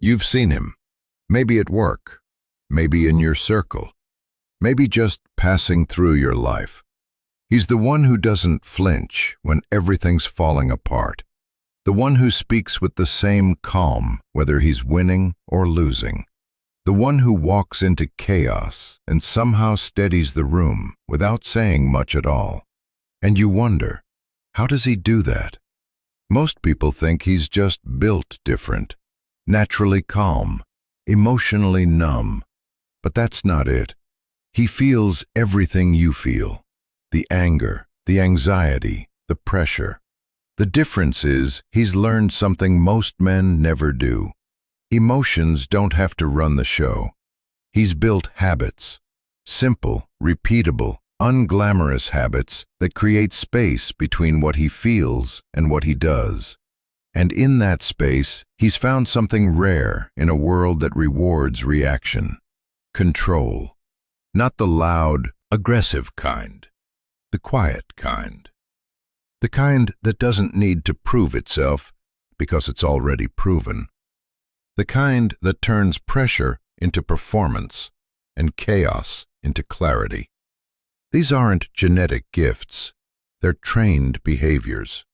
You've seen him, maybe at work, maybe in your circle, maybe just passing through your life. He's the one who doesn't flinch when everything's falling apart, the one who speaks with the same calm whether he's winning or losing, the one who walks into chaos and somehow steadies the room without saying much at all. And you wonder, how does he do that? Most people think he's just built different, naturally calm, emotionally numb. But that's not it. He feels everything you feel. The anger, the anxiety, the pressure. The difference is he's learned something most men never do. Emotions don't have to run the show. He's built habits. Simple, repeatable, unglamorous habits that create space between what he feels and what he does. And in that space, he's found something rare in a world that rewards reaction. Control. Not the loud, aggressive kind. The quiet kind. The kind that doesn't need to prove itself because it's already proven. The kind that turns pressure into performance and chaos into clarity. These aren't genetic gifts, they're trained behaviors.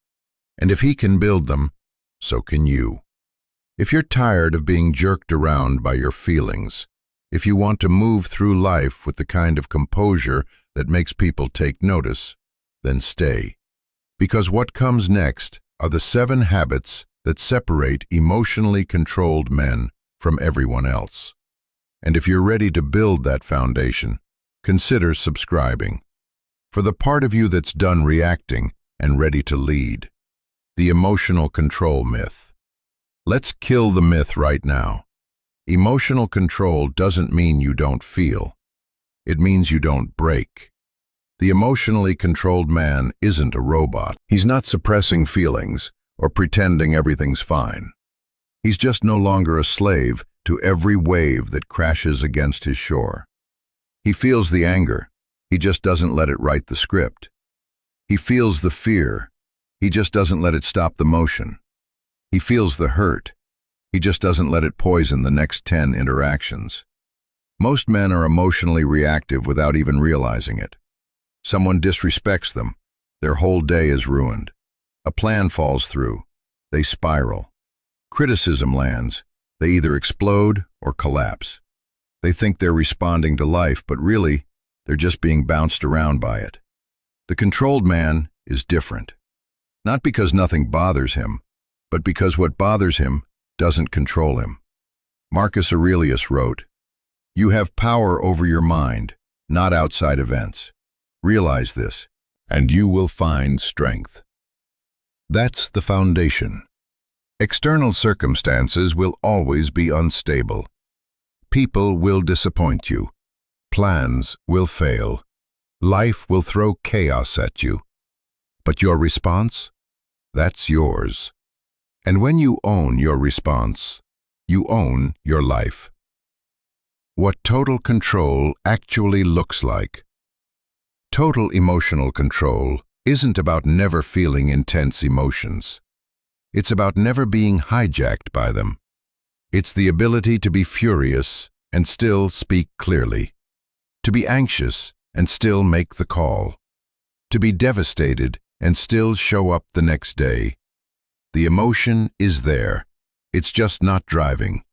And if he can build them, so can you. If you're tired of being jerked around by your feelings, if you want to move through life with the kind of composure that makes people take notice, then stay. Because what comes next are the 7 habits that separate emotionally controlled men from everyone else. And if you're ready to build that foundation, consider subscribing. For the part of you that's done reacting and ready to lead. The emotional control myth. Let's kill the myth right now. Emotional control doesn't mean you don't feel. It means you don't break. The emotionally controlled man isn't a robot. He's not suppressing feelings or pretending everything's fine. He's just no longer a slave to every wave that crashes against his shore. He feels the anger. He just doesn't let it write the script. He feels the fear. He just doesn't let it stop the motion. He feels the hurt. He just doesn't let it poison the next 10 interactions. Most men are emotionally reactive without even realizing it. Someone disrespects them. Their whole day is ruined. A plan falls through. They spiral. Criticism lands. They either explode or collapse. They think they're responding to life, but really, they're just being bounced around by it. The controlled man is different. Not because nothing bothers him, but because what bothers him doesn't control him. Marcus Aurelius wrote, "You have power over your mind, not outside events. Realize this, and you will find strength." That's the foundation. External circumstances will always be unstable. People will disappoint you. Plans will fail. Life will throw chaos at you. But your response? That's yours. And when you own your response, you own your life. What total control actually looks like. Total emotional control isn't about never feeling intense emotions. It's about never being hijacked by them. It's the ability to be furious and still speak clearly, to be anxious and still make the call, to be devastated and still show up the next day. The emotion is there. It's just not driving.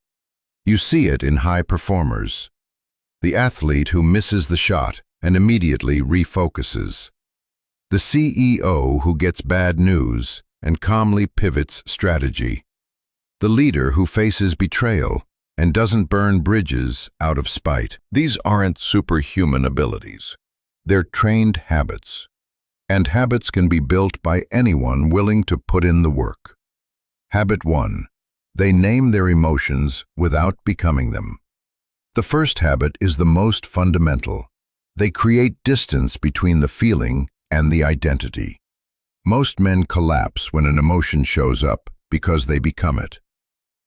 You see it in high performers. The athlete who misses the shot and immediately refocuses. The CEO who gets bad news and calmly pivots strategy. The leader who faces betrayal and doesn't burn bridges out of spite. These aren't superhuman abilities. They're trained habits. And habits can be built by anyone willing to put in the work. Habit 1. They name their emotions without becoming them. The first habit is the most fundamental. They create distance between the feeling and the identity. Most men collapse when an emotion shows up because they become it.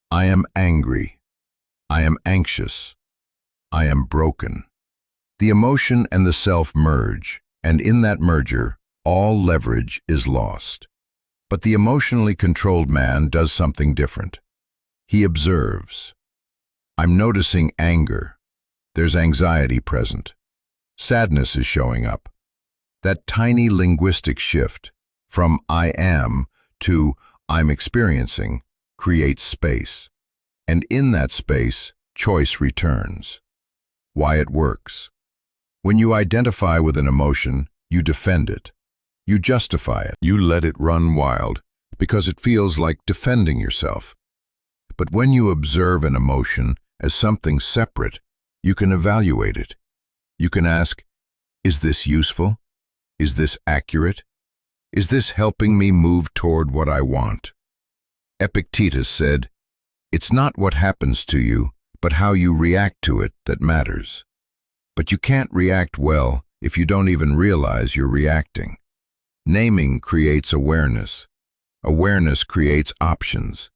I am angry. I am anxious. I am broken. The emotion and the self merge, and in that merger, all leverage is lost. But the emotionally controlled man does something different. He observes. I'm noticing anger. There's anxiety present. Sadness is showing up. That tiny linguistic shift from I am to I'm experiencing creates space. And in that space, choice returns. Why it works. When you identify with an emotion, you defend it. You justify it. You let it run wild because it feels like defending yourself. But when you observe an emotion as something separate, you can evaluate it. You can ask, is this useful? Is this accurate? Is this helping me move toward what I want? Epictetus said, it's not what happens to you, but how you react to it that matters. But you can't react well if you don't even realize you're reacting. Naming creates awareness. Awareness creates options.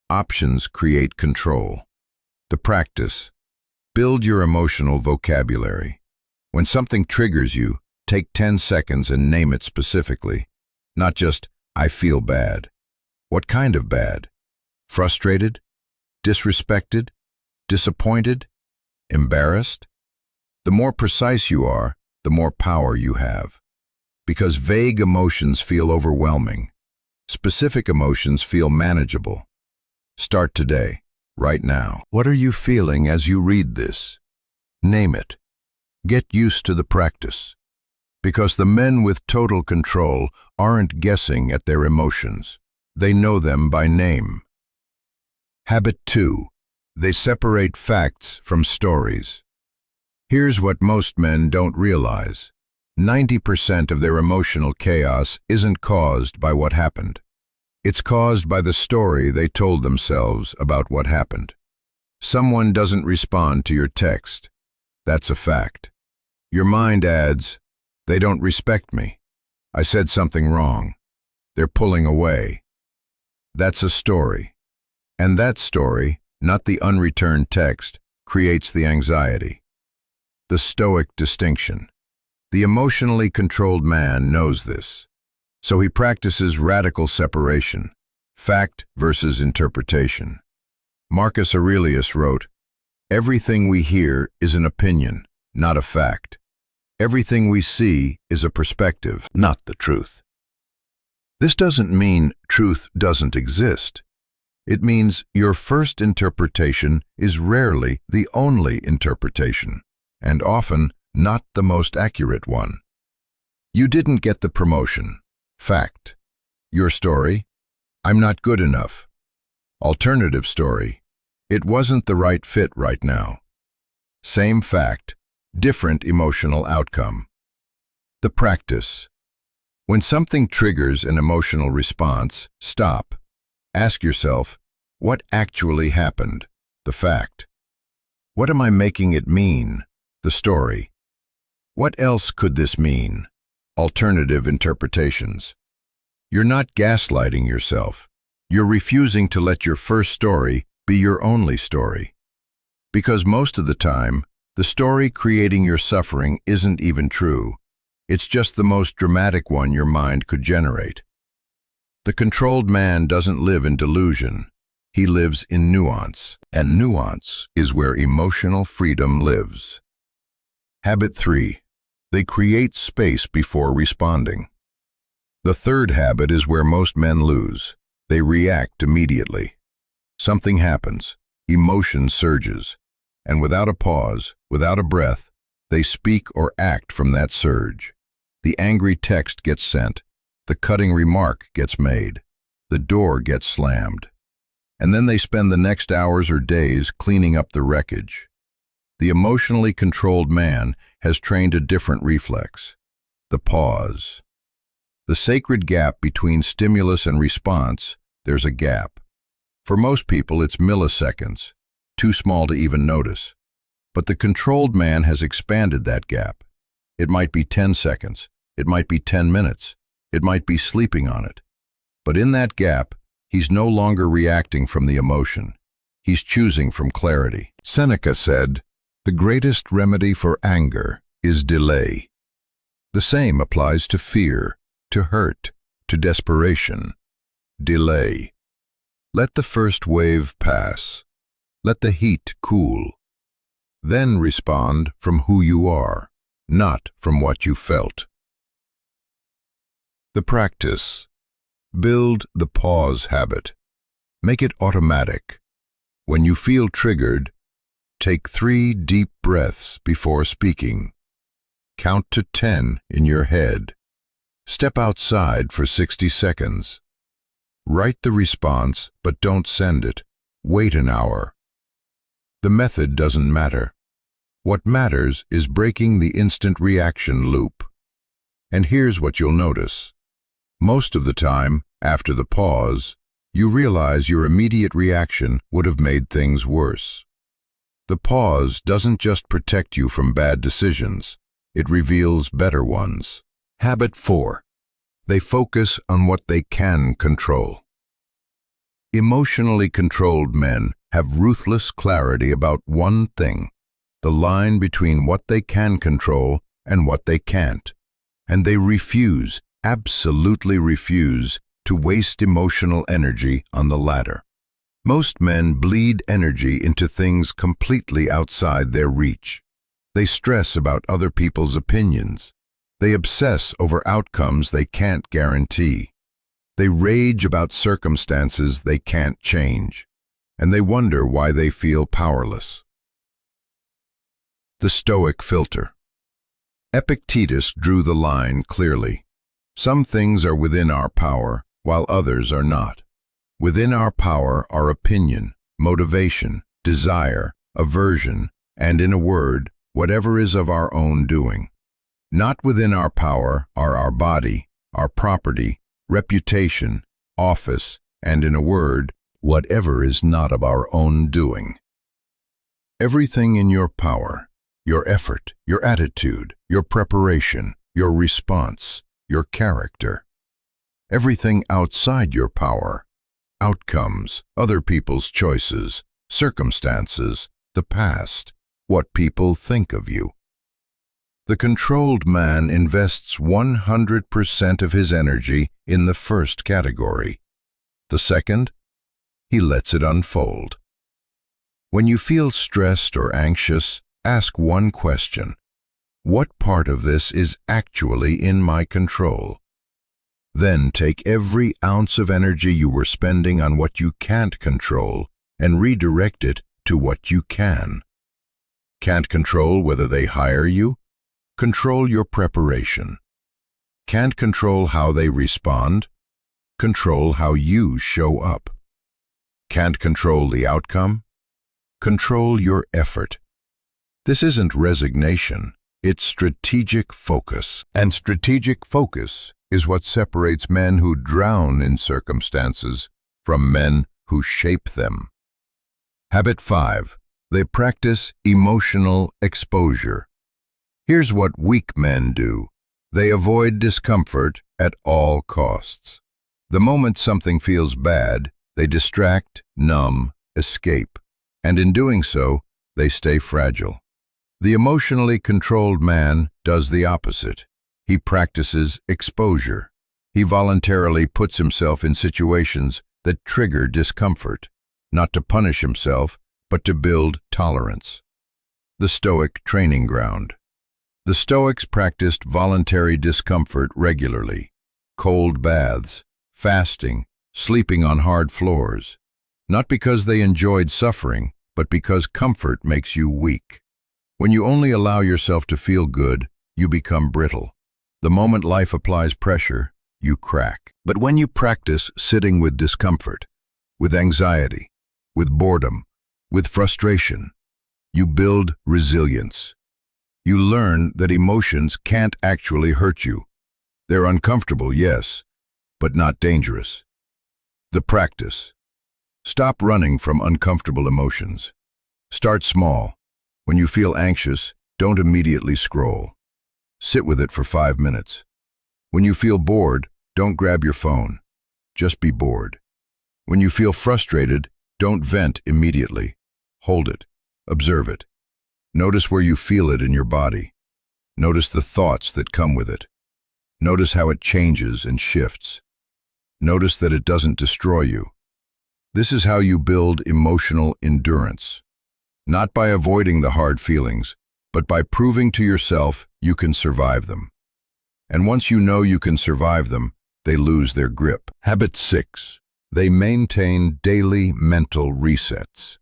Options create control. The practice. Build your emotional vocabulary. When something triggers you, take 10 seconds and name it specifically. Not just, I feel bad. What kind of bad? Frustrated? Disrespected? Disappointed? Embarrassed? The more precise you are, the more power you have. Because vague emotions feel overwhelming. Specific emotions feel manageable. Start today, right now. What are you feeling as you read this? Name it. Get used to the practice. Because the men with total control aren't guessing at their emotions. They know them by name. Habit 2. They separate facts from stories. Here's what most men don't realize. 90% of their emotional chaos isn't caused by what happened. It's caused by the story they told themselves about what happened. Someone doesn't respond to your text. That's a fact. Your mind adds, they don't respect me. I said something wrong. They're pulling away. That's a story. And that story, not the unreturned text, creates the anxiety. The Stoic distinction. The emotionally controlled man knows this. So he practices radical separation, fact versus interpretation. Marcus Aurelius wrote, everything we hear is an opinion, not a fact. Everything we see is a perspective, not the truth. This doesn't mean truth doesn't exist. It means your first interpretation is rarely the only interpretation, and often not the most accurate one. You didn't get the promotion. Fact. Your story? I'm not good enough. Alternative story. It wasn't the right fit right now. Same fact, different emotional outcome. The practice. When something triggers an emotional response, stop. Ask yourself, what actually happened? The fact. What am I making it mean? The story. What else could this mean? Alternative interpretations. You're not gaslighting yourself. You're refusing to let your first story be your only story. Because most of the time, the story creating your suffering isn't even true. It's just the most dramatic one your mind could generate. The controlled man doesn't live in delusion. He lives in nuance. And nuance is where emotional freedom lives. Habit 3. They create space before responding. The third habit is where most men lose. They react immediately. Something happens, emotion surges, and without a pause, without a breath, they speak or act from that surge. The angry text gets sent, the cutting remark gets made, the door gets slammed. And then they spend the next hours or days cleaning up the wreckage. The emotionally controlled man has trained a different reflex. The pause. The sacred gap between stimulus and response, there's a gap. For most people, it's milliseconds, too small to even notice. But the controlled man has expanded that gap. It might be 10 seconds, it might be 10 minutes, it might be sleeping on it. But in that gap, he's no longer reacting from the emotion. He's choosing from clarity. Seneca said, the greatest remedy for anger is delay. The same applies to fear, to hurt, to desperation. Delay. Let the first wave pass. Let the heat cool. Then respond from who you are, not from what you felt. The practice. Build the pause habit. Make it automatic. When you feel triggered, take 3 deep breaths before speaking. Count to 10 in your head. Step outside for 60 seconds. Write the response, but don't send it. Wait an hour. The method doesn't matter. What matters is breaking the instant reaction loop. And here's what you'll notice. Most of the time, after the pause, you realize your immediate reaction would have made things worse. The pause doesn't just protect you from bad decisions, it reveals better ones. Habit 4. They focus on what they can control. Emotionally controlled men have ruthless clarity about one thing, the line between what they can control and what they can't. And they refuse, absolutely refuse, to waste emotional energy on the latter. Most men bleed energy into things completely outside their reach. They stress about other people's opinions. They obsess over outcomes they can't guarantee. They rage about circumstances they can't change. And they wonder why they feel powerless. The Stoic filter. Epictetus drew the line clearly. Some things are within our power, while others are not. Within our power are opinion, motivation, desire, aversion, and in a word, whatever is of our own doing. Not within our power are our body, our property, reputation, office, and in a word, whatever is not of our own doing. Everything in your power, your effort, your attitude, your preparation, your response, your character. Everything outside your power, outcomes, other people's choices, circumstances, the past, what people think of you. The controlled man invests 100% of his energy in the first category. The second, he lets it unfold. When you feel stressed or anxious, ask one question. What part of this is actually in my control? Then take every ounce of energy you were spending on what you can't control and redirect it to what you can. Can't control whether they hire you? Control your preparation. Can't control how they respond? Control how you show up. Can't control the outcome? Control your effort. This isn't resignation, it's strategic focus. And strategic focus is what separates men who drown in circumstances from men who shape them. Habit 5. They practice emotional exposure. Here's what weak men do. They avoid discomfort at all costs. The moment something feels bad, they distract, numb, escape. And in doing so, they stay fragile. The emotionally controlled man does the opposite. He practices exposure. He voluntarily puts himself in situations that trigger discomfort, not to punish himself, but to build tolerance. The Stoic training ground. The Stoics practiced voluntary discomfort regularly. Cold baths, fasting, sleeping on hard floors. Not because they enjoyed suffering, but because comfort makes you weak. When you only allow yourself to feel good, you become brittle. The moment life applies pressure, you crack. But when you practice sitting with discomfort, with anxiety, with boredom, with frustration, you build resilience. You learn that emotions can't actually hurt you. They're uncomfortable, yes, but not dangerous. The practice. Stop running from uncomfortable emotions. Start small. When you feel anxious, don't immediately scroll. Sit with it for 5 minutes. When you feel bored, don't grab your phone. Just be bored. When you feel frustrated, don't vent immediately. Hold it. Observe it. Notice where you feel it in your body. Notice the thoughts that come with it. Notice how it changes and shifts. Notice that it doesn't destroy you. This is how you build emotional endurance. Not by avoiding the hard feelings, but by proving to yourself you can survive them. And once you know you can survive them, they lose their grip. Habit 6. They maintain daily mental resets.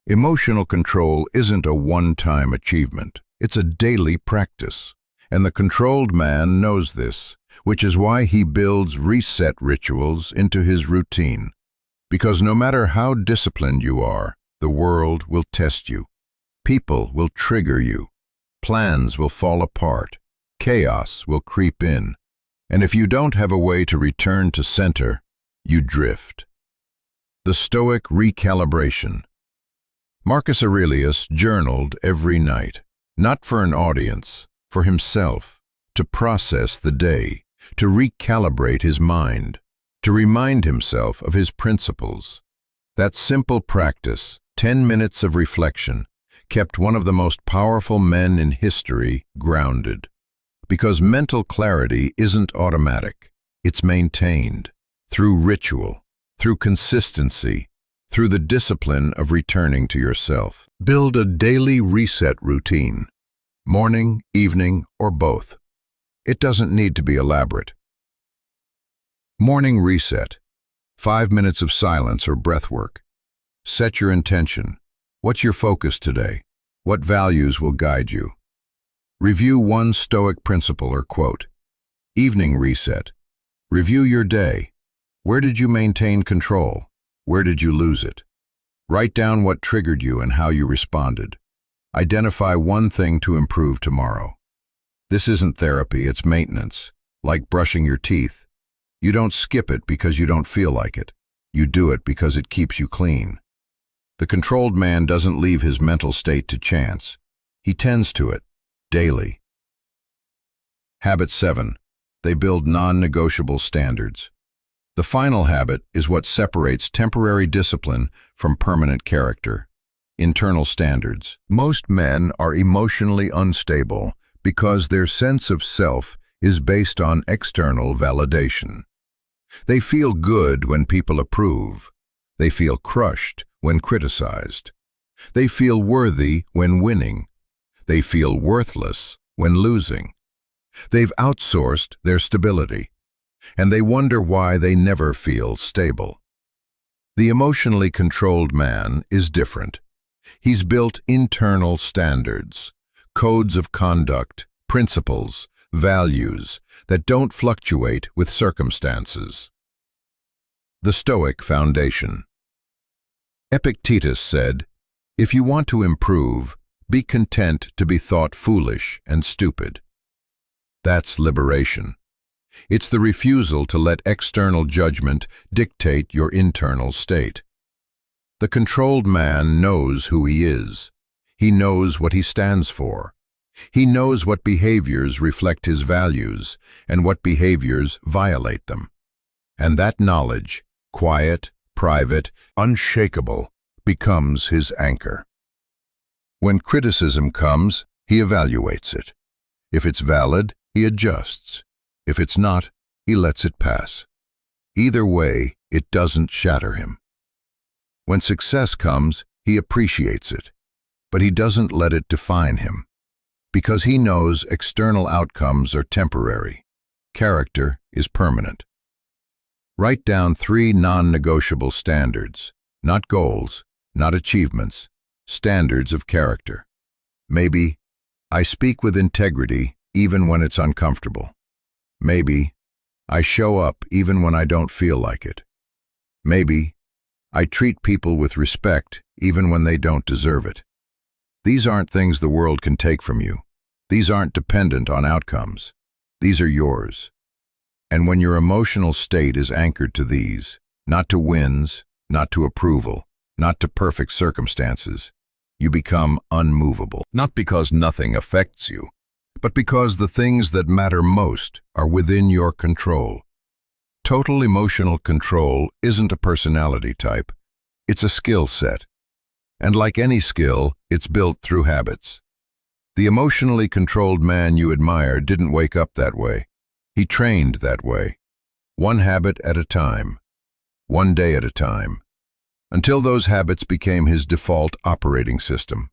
Emotional control isn't a one-time achievement. It's a daily practice. And the controlled man knows this, which is why he builds reset rituals into his routine. Because no matter how disciplined you are, the world will test you. People will trigger you. Plans will fall apart. Chaos will creep in. And if you don't have a way to return to center, you drift. The Stoic recalibration. Marcus Aurelius journaled every night, not for an audience, for himself, to process the day, to recalibrate his mind, to remind himself of his principles. That simple practice, 10 minutes of reflection, kept one of the most powerful men in history grounded. Because mental clarity isn't automatic, it's maintained through ritual, through consistency, through the discipline of returning to yourself. Build a daily reset routine, morning, evening, or both. It doesn't need to be elaborate. Morning reset. 5 minutes of silence or breath work. Set your intention. What's your focus today? What values will guide you? Review one Stoic principle or quote. Evening reset. Review your day. Where did you maintain control? Where did you lose it? Write down what triggered you and how you responded. Identify one thing to improve tomorrow. This isn't therapy, it's maintenance. Like brushing your teeth. You don't skip it because you don't feel like it. You do it because it keeps you clean. The controlled man doesn't leave his mental state to chance. He tends to it, daily. Habit 7. They build non-negotiable standards. The final habit is what separates temporary discipline from permanent character. Internal standards. Most men are emotionally unstable because their sense of self is based on external validation. They feel good when people approve. They feel crushed when criticized. They feel worthy when winning. They feel worthless when losing. They've outsourced their stability, and they wonder why they never feel stable. The emotionally controlled man is different. He's built internal standards, codes of conduct, principles, values that don't fluctuate with circumstances. The Stoic Foundation. Epictetus said, "If you want to improve, be content to be thought foolish and stupid." That's liberation. It's the refusal to let external judgment dictate your internal state. The controlled man knows who he is. He knows what he stands for. He knows what behaviors reflect his values and what behaviors violate them. And that knowledge, quiet, private, unshakable, becomes his anchor. When criticism comes, he evaluates it. If it's valid, he adjusts. If it's not, he lets it pass. Either way, it doesn't shatter him. When success comes, he appreciates it, but he doesn't let it define him, because he knows external outcomes are temporary. Character is permanent. Write down 3 non-negotiable standards, not goals, not achievements, standards of character. Maybe, I speak with integrity even when it's uncomfortable. Maybe, I show up even when I don't feel like it. Maybe, I treat people with respect even when they don't deserve it. These aren't things the world can take from you. These aren't dependent on outcomes. These are yours. And when your emotional state is anchored to these, not to wins, not to approval, not to perfect circumstances, you become unmovable. Not because nothing affects you, but because the things that matter most are within your control. Total emotional control isn't a personality type, it's a skill set. And like any skill, it's built through habits. The emotionally controlled man you admire didn't wake up that way. He trained that way, one habit at a time. one day at a time, until those habits became his default operating system.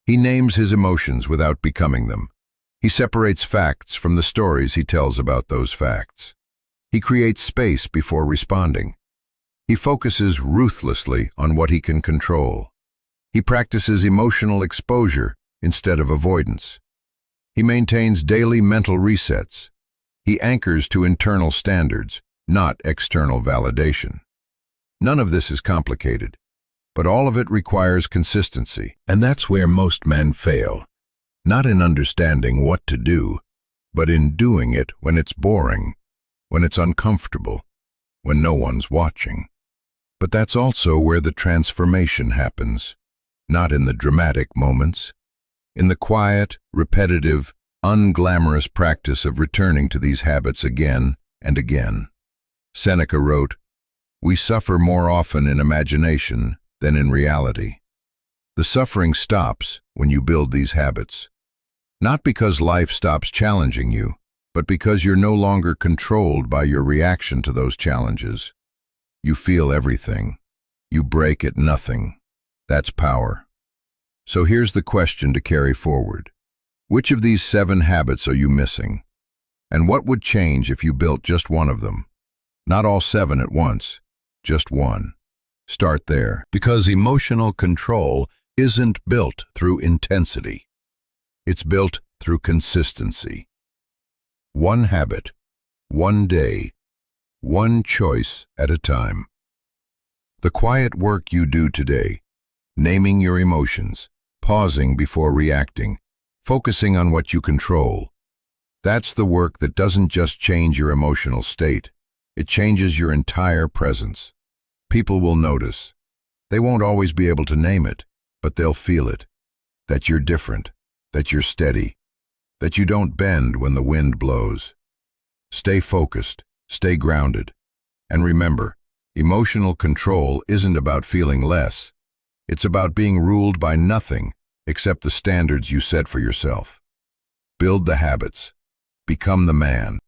He names his emotions without becoming them. He separates facts from the stories he tells about those facts. He creates space before responding. He focuses ruthlessly on what he can control. He practices emotional exposure instead of avoidance. He maintains daily mental resets. He anchors to internal standards, not external validation. None of this is complicated, but all of it requires consistency. And that's where most men fail. Not in understanding what to do, but in doing it when it's boring, when it's uncomfortable, when no one's watching. But that's also where the transformation happens, not in the dramatic moments, in the quiet, repetitive, unglamorous practice of returning to these habits again and again. Seneca wrote, "We suffer more often in imagination than in reality." The suffering stops when you build these habits. Not because life stops challenging you, but because you're no longer controlled by your reaction to those challenges. You feel everything. You break at nothing. That's power. So here's the question to carry forward. Which of these 7 habits are you missing? And what would change if you built just one of them? Not all 7 at once, just one. Start there. Because emotional control isn't built through intensity. It's built through consistency. One habit, one day, one choice at a time. The quiet work you do today, naming your emotions, pausing before reacting, focusing on what you control, that's the work that doesn't just change your emotional state, it changes your entire presence. People will notice. They won't always be able to name it, but they'll feel it. That you're different, that you're steady, that you don't bend when the wind blows. Stay focused, stay grounded, and remember, emotional control isn't about feeling less. It's about being ruled by nothing except the standards you set for yourself. Build the habits. Become the man.